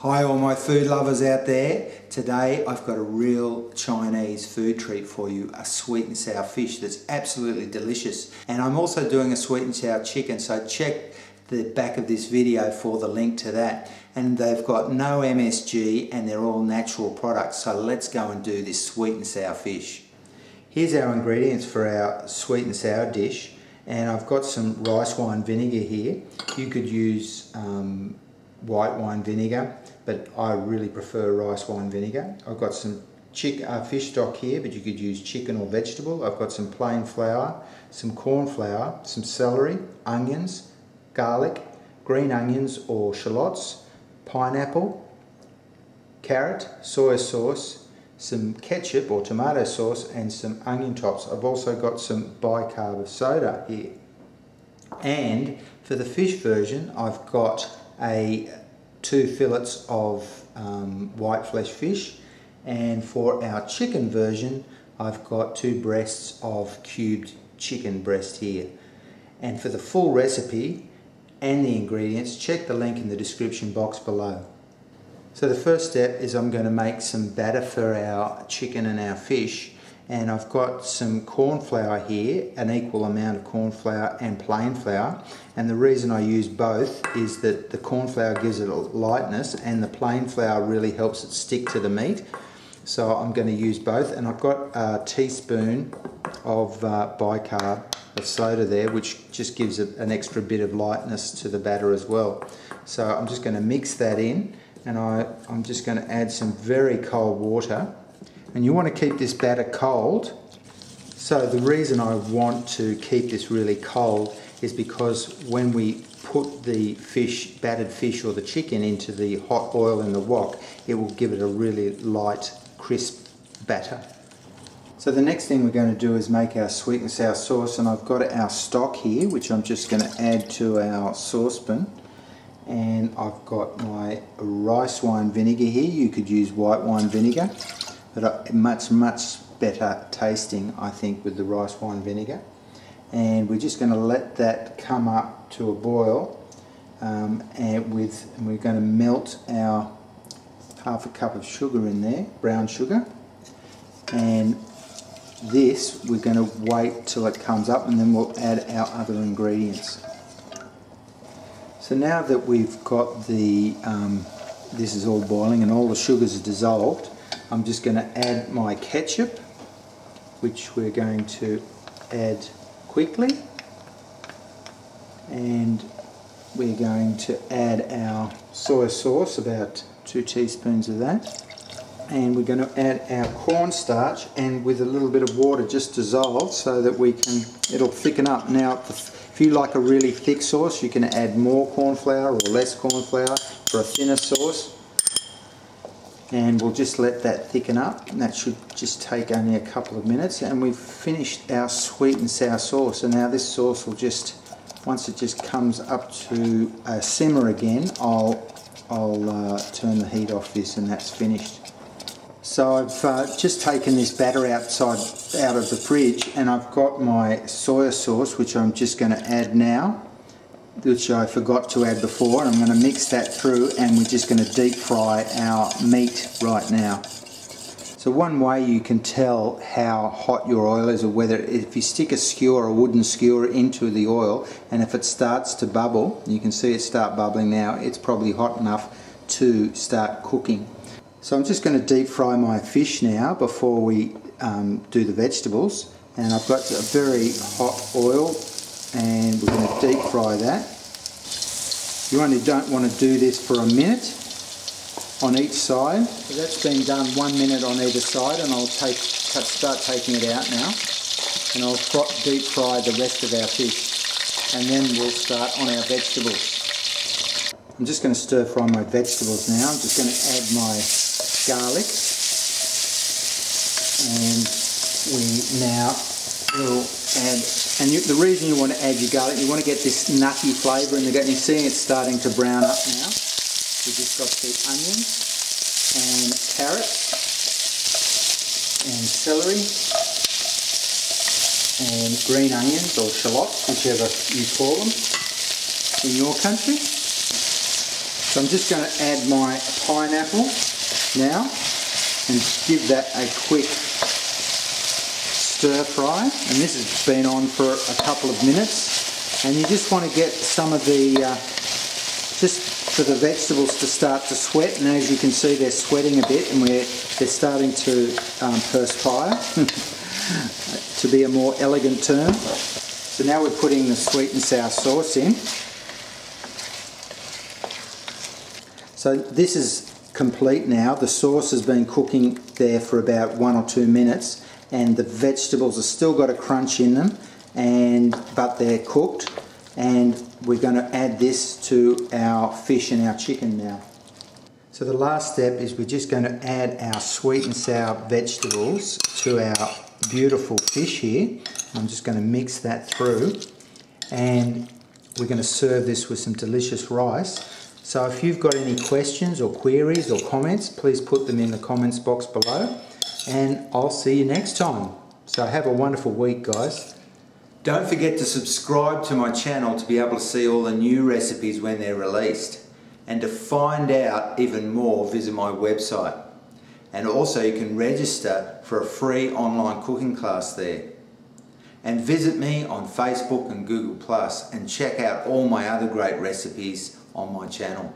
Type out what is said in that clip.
Hi all my food lovers out there. Today I've got a real Chinese food treat for you, a sweet and sour fish that's absolutely delicious. And I'm also doing a sweet and sour chicken, so check the back of this video for the link to that. And they've got no MSG and they're all natural products, so let's go and do this sweet and sour fish. Here's our ingredients for our sweet and sour dish, and I've got some rice wine vinegar here. You could use white wine vinegar, but I really prefer rice wine vinegar. I've got some fish stock here, but you could use chicken or vegetable. I've got some plain flour, some corn flour, some celery, onions, garlic, green onions or shallots, pineapple, carrot, soy sauce, some ketchup or tomato sauce, and some onion tops. I've also got some bicarb soda here. And for the fish version, I've got 2 fillets of white flesh fish, and for our chicken version I've got 2 breasts of cubed chicken breast here. And for the full recipe and the ingredients, check the link in the description box below. So the first step is I'm going to make some batter for our chicken and our fish, and I've got some corn flour here, an equal amount of corn flour and plain flour. And the reason I use both is that the corn flour gives it a lightness and the plain flour really helps it stick to the meat. So I'm going to use both, and I've got a teaspoon of bicarb of soda there, which just gives it an extra bit of lightness to the batter as well. So I'm just going to mix that in, and I'm just going to add some very cold water. And you want to keep this batter cold. So the reason I want to keep this really cold is because when we put the battered fish or the chicken into the hot oil in the wok, it will give it a really light, crisp batter. So the next thing we're going to do is make our sweet and sour sauce, and I've got our stock here, which I'm just going to add to our saucepan. And I've got my rice wine vinegar here. You could use white wine vinegar, but much better tasting, I think, with the rice wine vinegar. And we're just going to let that come up to a boil, and we're going to melt our half a cup of sugar in there, brown sugar. And this we're going to wait till it comes up, and then we'll add our other ingredients. So now that we've got this is all boiling and all the sugars are dissolved, I'm just going to add my ketchup, which we're going to add quickly, and we're going to add our soy sauce, about 2 teaspoons of that, and we're going to add our cornstarch, and with a little bit of water just dissolved so that it'll thicken up. Now if you like a really thick sauce, you can add more corn flour or less corn flour for a thinner sauce. And we'll just let that thicken up, and that should just take only a couple of minutes, and we've finished our sweet and sour sauce. And now this sauce will just, once it just comes up to a simmer again, I'll turn the heat off this, and that's finished. So I've just taken this batter out of the fridge, and I've got my soy sauce, which I'm just going to add now, which I forgot to add before, and I'm going to mix that through, and we're just going to deep fry our meat right now. So one way you can tell how hot your oil is, or whether if you stick a skewer, a wooden skewer, into the oil, and if it starts to bubble, you can see it start bubbling now, it's probably hot enough to start cooking. So I'm just going to deep fry my fish now before we do the vegetables, and I've got a very hot oil, and we're going to deep fry that. You only don't want to do this for a minute on each side. So that's been done 1 minute on either side, and I'll start taking it out now, and I'll deep fry the rest of our fish, and then we'll start on our vegetables. I'm just going to stir fry my vegetables now. I'm just going to add my garlic, and we now will add, and the reason you want to add your garlic, you want to get this nutty flavour in the garlic. You're seeing it's starting to brown up now. We've just got the onions and carrots and celery and green onions or shallots, whichever you call them in your country. So I'm just going to add my pineapple now and give that a quick stir fry. And this has been on for a couple of minutes. And you just want to get some of the, just for the vegetables to start to sweat. And as you can see, they're sweating a bit and they're starting to perspire, to be a more elegant term. So now we're putting the sweet and sour sauce in. So this is complete now. The sauce has been cooking there for about 1 or 2 minutes, and the vegetables have still got a crunch in them, but they're cooked. And we're going to add this to our fish and our chicken now. So the last step is we're just going to add our sweet and sour vegetables to our beautiful fish here. I'm just going to mix that through, and we're going to serve this with some delicious rice. So if you've got any questions or queries or comments, please put them in the comments box below, and I'll see you next time. So have a wonderful week, guys. Don't forget to subscribe to my channel to be able to see all the new recipes when they're released. And to find out even more, visit my website. And also you can register for a free online cooking class there. And visit me on Facebook and Google+, and check out all my other great recipes on my channel.